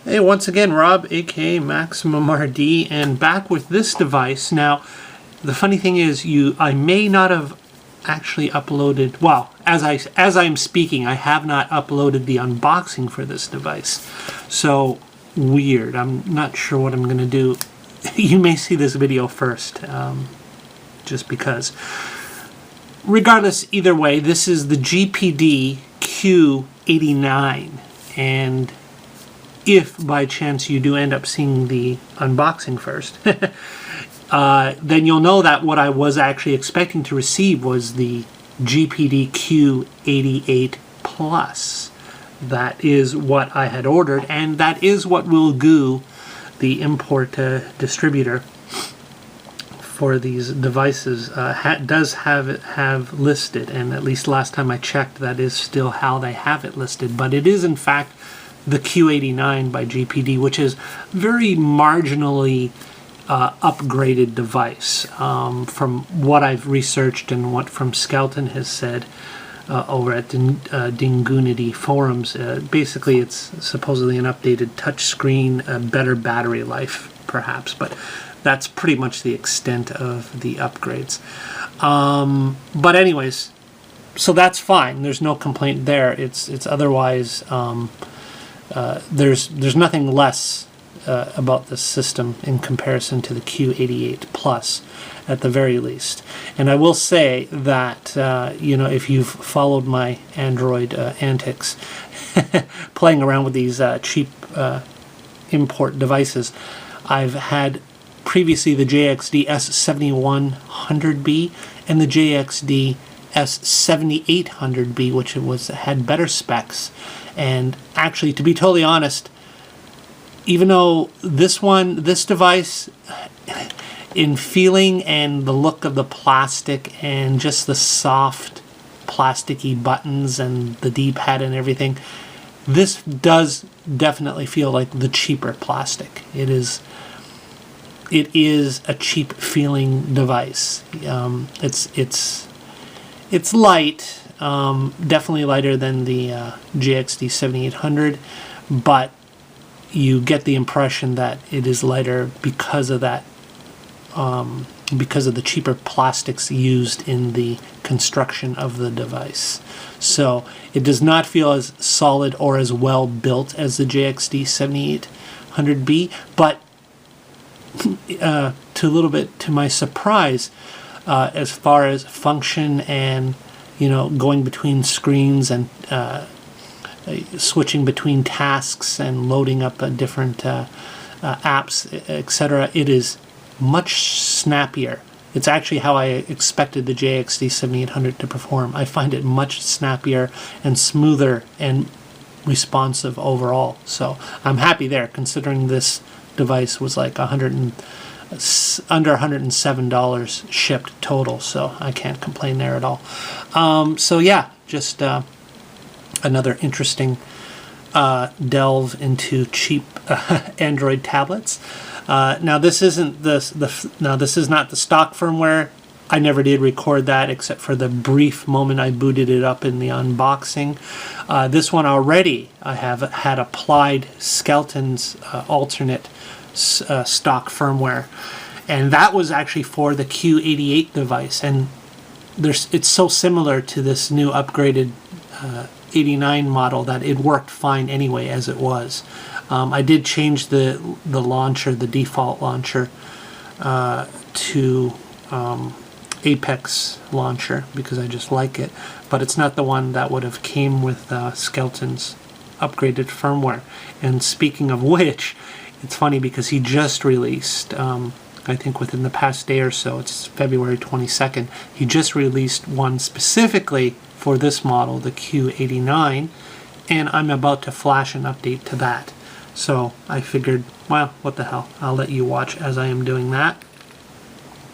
Hey, once again, Rob, aka Maximum RD, and back with this device. Now, the funny thing is, I may not have actually uploaded. Well, as I'm speaking, I have not uploaded the unboxing for this device. So weird. I'm not sure what I'm going to do. You may see this video first, just because. Regardless, either way, this is the GPD Q89, and if by chance you do end up seeing the unboxing first, then you'll know that what I was actually expecting to receive was the GPD Q88 Plus. That is what I had ordered, and that is what Willgoo, the import distributor for these devices, does have listed, and at least last time I checked, that is still how they have it listed. But it is in fact the Q89 by GPD, which is very marginally upgraded device from what I've researched and what from Skelton has said over at Dingunity forums. Basically, it's supposedly an updated touchscreen, a better battery life, perhaps, but that's pretty much the extent of the upgrades. But anyways, so that's fine. There's no complaint there. It's otherwise. There's nothing less about this system in comparison to the Q88 Plus, at the very least. And I will say that if you've followed my Android antics, playing around with these cheap import devices, I've had previously the JXD S7100B and the JXD S7800B, which had better specs. And actually, to be totally honest, even though this device, in feeling and the look of the plastic and just the soft plasticky buttons and the D-pad and everything, this does definitely feel like the cheaper plastic. It is a cheap feeling device. It's light. Definitely lighter than the GXD 7800, but you get the impression that it is lighter because of that, because of the cheaper plastics used in the construction of the device. So it does not feel as solid or as well built as the JXD 7800B, but to a little bit to my surprise, as far as function and going between screens and switching between tasks and loading up different apps, etc., it is much snappier. It's actually how I expected the JXD 7800 to perform. I find it much snappier and smoother and responsive overall. So I'm happy there, considering this device was like under $107 shipped total, so I can't complain there at all. So yeah, just another interesting delve into cheap Android tablets. Now this isn't this is not the stock firmware. I never did record that except for the brief moment I booted it up in the unboxing. This one already I have had applied Skelton's alternate stock firmware, and that was actually for the Q88 device, and it's so similar to this new upgraded 89 model that it worked fine anyway as it was. I did change the launcher, the default launcher, to Apex launcher because I just like it, but it's not the one that would have came with Skelton's upgraded firmware. And speaking of which, it's funny because he just released, I think within the past day or so, it's February 22nd, he just released one specifically for this model, the Q89, and I'm about to flash an update to that. So I figured, well, what the hell, I'll let you watch as I am doing that.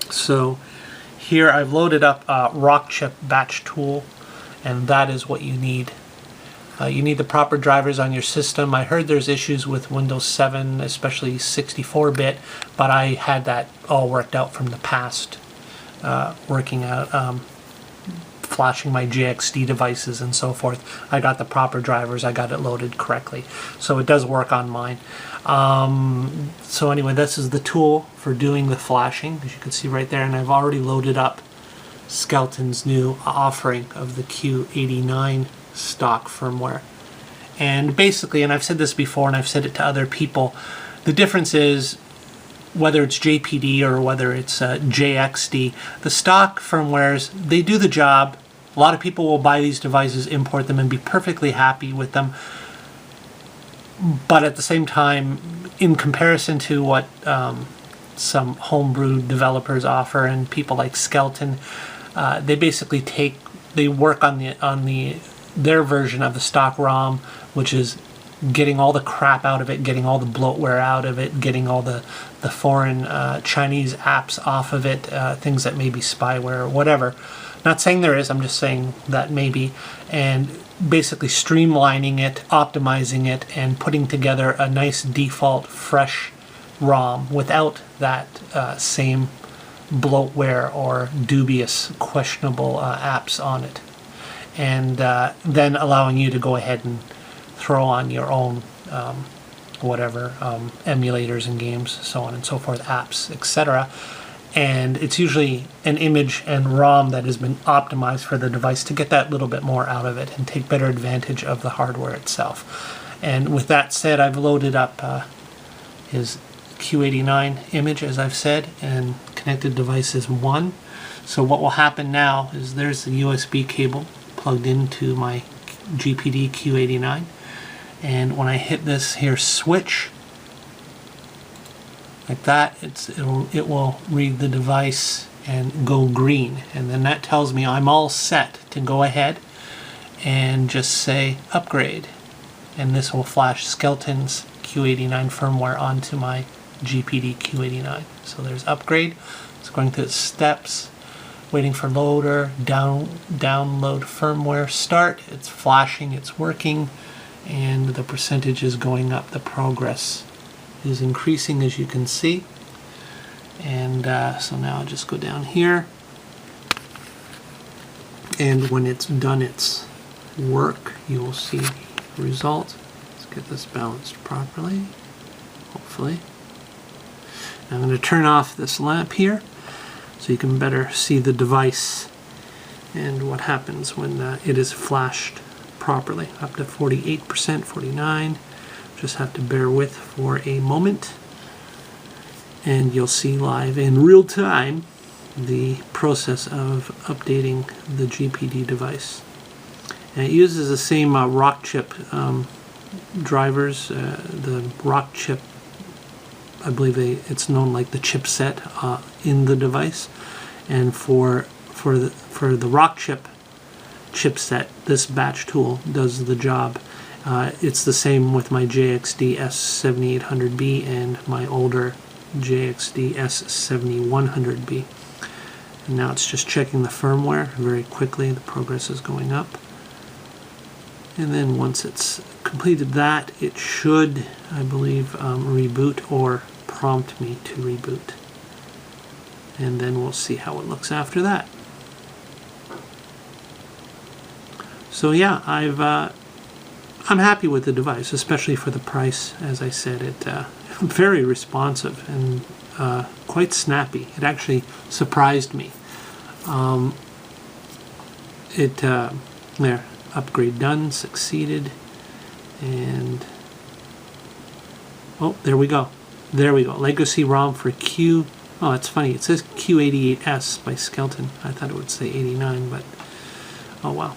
So here I've loaded up Rockchip Batch Tool, and that is what you need. You need the proper drivers on your system. I heard there's issues with Windows 7, especially 64-bit, but I had that all worked out from the past, working out flashing my JXD devices and so forth. I got the proper drivers, I got it loaded correctly. So it does work on mine. So anyway, this is the tool for doing the flashing, as you can see right there, and I've already loaded up Skelton's new offering of the Q89 stock firmware. And basically, and I've said this before and I've said it to other people, the difference is whether it's JPD or whether it's JXD, the stock firmwares, they do the job. A lot of people will buy these devices, import them, and be perfectly happy with them. But at the same time, in comparison to what some homebrew developers offer and people like Skelton, they basically they work on their version of the stock ROM, which is getting all the crap out of it, getting all the bloatware out of it, getting all the foreign Chinese apps off of it, things that may be spyware or whatever. Not saying there is, I'm just saying that maybe, and basically streamlining it, optimizing it, and putting together a nice default fresh ROM without that same bloatware or dubious, questionable apps on it. And then allowing you to go ahead and throw on your own emulators and games, so on and so forth, apps, etc. And it's usually an image and ROM that has been optimized for the device to get that little bit more out of it and take better advantage of the hardware itself. And with that said, I've loaded up his Q89 image, as I've said, and connected devices 1. So what will happen now is there's the USB cable plugged into my GPD Q89, and when I hit this here switch like that, it will read the device and go green, and then that tells me I'm all set to go ahead and just say upgrade, and this will flash Skelton's Q89 firmware onto my GPD Q89. So there's upgrade. It's going through its steps, waiting for loader, download firmware, start. It's flashing, it's working, and the percentage is going up. The progress is increasing, as you can see. And so now I'll just go down here, and when it's done its work, you will see the result. Let's get this balanced properly, hopefully. I'm going to turn off this lamp here so you can better see the device and what happens when it is flashed properly. Up to 48%, 49. Just have to bear with for a moment, and you'll see live in real time the process of updating the GPD device. And it uses the same Rockchip drivers, the Rockchip, I believe it's known like the chipset in the device, and for the Rockchip chipset, this batch tool does the job. It's the same with my JXD S7800B and my older JXD S7100B. And now it's just checking the firmware very quickly. The progress is going up. And then once it's completed that, it should, I believe, reboot or prompt me to reboot. And then we'll see how it looks after that. So yeah, I'm happy with the device, especially for the price. As I said, it's very responsive and quite snappy. It actually surprised me. There, upgrade done, succeeded, and oh, there we go. There we go. Legacy ROM for Q. Oh, it's funny. It says Q88S by Skelton. I thought it would say 89, but oh well.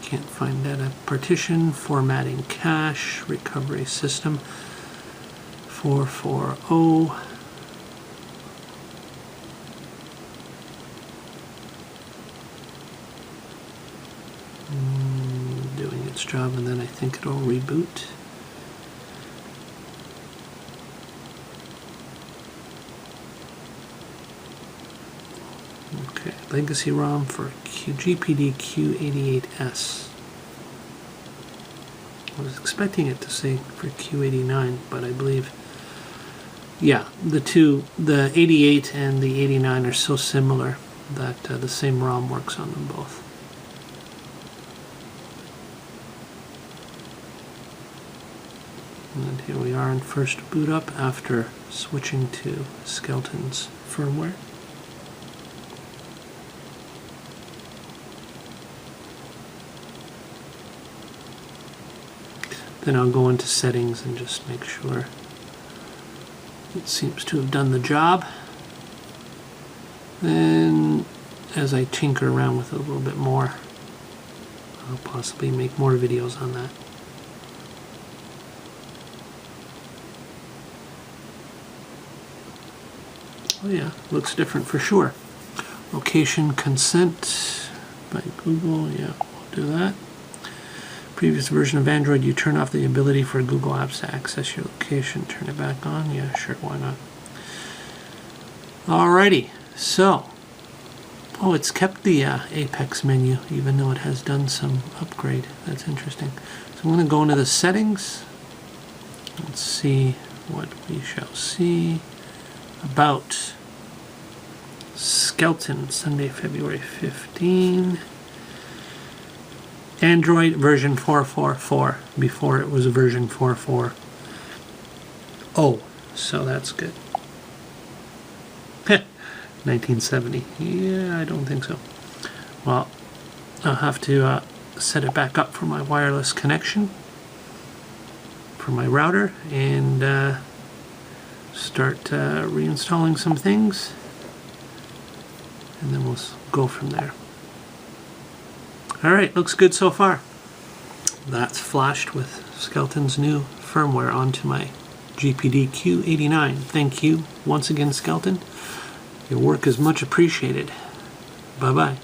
Can't find that. Partition, formatting cache, recovery system, 440. Doing its job, and then I think it'll reboot. Okay, legacy ROM for GPD Q88S. I was expecting it to say for Q89, but I believe, yeah, the 88 and the 89 are so similar that the same ROM works on them both. And here we are in first boot up after switching to Skelton's firmware. Then I'll go into settings and just make sure it seems to have done the job. Then as I tinker around with it a little bit more, I'll possibly make more videos on that. Oh yeah, looks different for sure. Location consent by Google, yeah, we'll do that. Previous version of Android, you turn off the ability for Google Apps to access your location. Turn it back on, yeah, sure, why not? Alrighty, so, oh, it's kept the Apex menu, even though it has done some upgrade. That's interesting. So I'm going to go into the settings. Let's see what we shall see. About Skelton, Sunday, February 15. Android version 4.4.4. Before it was a version 4.4. Oh, so that's good. 1970. Yeah, I don't think so. Well, I'll have to set it back up for my wireless connection for my router and start reinstalling some things, and then we'll go from there. Alright, looks good so far. That's flashed with Skelton's new firmware onto my GPD Q89. Thank you once again, Skelton. Your work is much appreciated. Bye-bye.